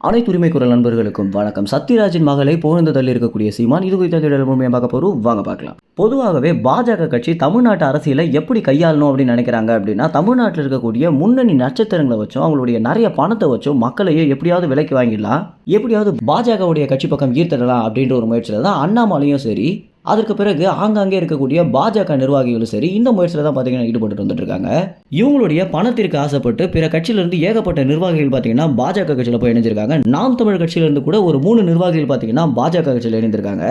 அனைத்து உரிமை குரல் நண்பர்களுக்கும் வணக்கம். சத்யராஜின் மகளை புகழ்ந்து தள்ளி இருக்கக்கூடிய சீமான் இது குறித்த முழுமையாக பார்க்க போறோம். வாங்க பார்க்கலாம். பொதுவாகவே பாஜக கட்சி தமிழ்நாட்டு அரசியலை எப்படி கையாளணும் அப்படின்னு நினைக்கிறாங்க அப்படின்னா, தமிழ்நாட்டில் இருக்கக்கூடிய முன்னணி நட்சத்திரங்களை வச்சும் அவங்களுடைய நிறைய பணத்தை வச்சும் மக்களையே எப்படியாவது விலைக்கு வாங்கிடலாம், எப்படியாவது பாஜகவுடைய கட்சி பக்கம் ஈர்த்திடலாம் அப்படின்ற ஒரு முயற்சியில் தான் அண்ணாமலையும் சரி, அதற்கு பிறகு ஆங்காங்கே இருக்கக்கூடிய பாஜக நிர்வாகிகளும் சரி இந்த முயற்சியில் தான் பார்த்தீங்கன்னா ஈடுபட்டு வந்துட்டு இருக்காங்க. இவங்களுடைய பணத்திற்கு ஆசைப்பட்டு பிற கட்சியிலிருந்து ஏகப்பட்ட நிர்வாகிகள் பார்த்தீங்கன்னா பாஜக கட்சியில் போய் இணைஞ்சிருக்காங்க. நாம் தமிழ் கட்சியிலிருந்து கூட ஒரு 3 நிர்வாகிகள் பார்த்தீங்கன்னா பாஜக கட்சியில் இணைந்திருக்காங்க.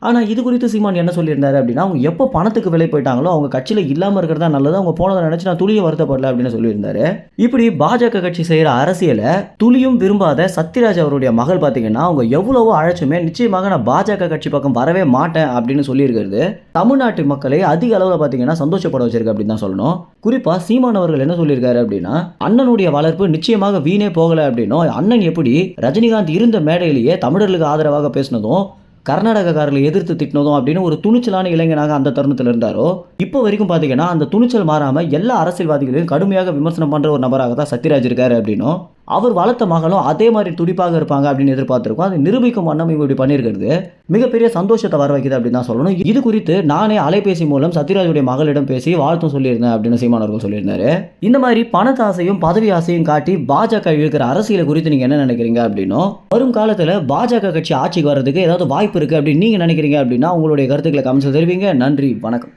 ஆனால் இது குறித்து சீமான் என்ன சொல்லியிருந்தாரு அப்படின்னா, அவங்க எப்போ பணத்துக்கு விலை போயிட்டாங்களோ அவங்க கட்சியில் இல்லாமல் இருக்கிறதா நல்லது, அவங்க போனதை நினச்சி நான் துளியும் வருத்தப்படல அப்படின்னு சொல்லியிருந்தாரு. இப்படி பாஜக கட்சி செய்கிற அரசியலை துளியும் விரும்பாத சத்யராஜ் அவருடைய மகள் பார்த்தீங்கன்னா, அவங்க எவ்வளவோ அழைச்சுமே நிச்சயமாக நான் பாஜக கட்சி பக்கம் வரவே மாட்டேன் அப்படின்னு சொல்லியிருக்கிறது தமிழ்நாட்டு மக்களை அதிக அளவில் பார்த்தீங்கன்னா சந்தோஷப்பட வச்சிருக்கு அப்படின்னு தான் சொல்லணும். குறிப்பாக சீமான் அவர்கள் என்ன சொல்லியிருக்காரு அப்படின்னா, அண்ணனுடைய வளர்ப்பு நிச்சயமாக வீணே போகலை அப்படின்னும், அண்ணன் எப்படி ரஜினிகாந்த் இருந்த மேடையிலேயே தமிழர்களுக்கு ஆதரவாக பேசினதும் கர்நாடகக்காரர்களை எதிர்த்து திட்டினதும் அப்படின்னு ஒரு துணிச்சலான இளைஞனாக அந்த தருணத்தில் இருந்தாரோ, இப்போ வரைக்கும் பார்த்தீங்கன்னா அந்த துணிச்சல் மாறாமல் எல்லா அரசியல்வாதிகளையும் கடுமையாக விமர்சனம் பண்ணுற ஒரு நபராக தான் சத்யராஜ் இருக்காரு அப்படின்னும், அவர் வளர்த்த மகளும் அதே மாதிரி துடிப்பாக இருப்பாங்க அப்படின்னு எதிர்பார்த்திருக்கோம். அதை நிரூபிக்கும் வண்ணம் இவங்க இப்படி பண்ணியிருக்கிறது மிகப்பெரிய சந்தோஷத்தை வர வைக்குது அப்படின்னு தான் சொல்லணும். இது குறித்து நானே அலைபேசி மூலம் சத்யராஜுடைய மகளிடம் பேசி வாழ்த்தும் சொல்லியிருந்தேன் அப்படின்னு சீமான் அவர்கள் சொல்லியிருந்தாரு. இந்த மாதிரி பணத்தாசையும் பதவி ஆசையும் காட்டி பாஜக இழுக்கிற அரசியலை குறித்து நீங்க என்ன நினைக்கிறீங்க அப்படின்னும், வரும் காலத்தில் பாஜக கட்சி ஆட்சிக்கு வர்றதுக்கு ஏதாவது வாய்ப்பு இருக்கு அப்படின்னு நீங்க நினைக்கிறீங்க அப்படின்னா உங்களுடைய கருத்துக்களை கமெண்ட்ஸ் தெரிவிங்க. நன்றி, வணக்கம்.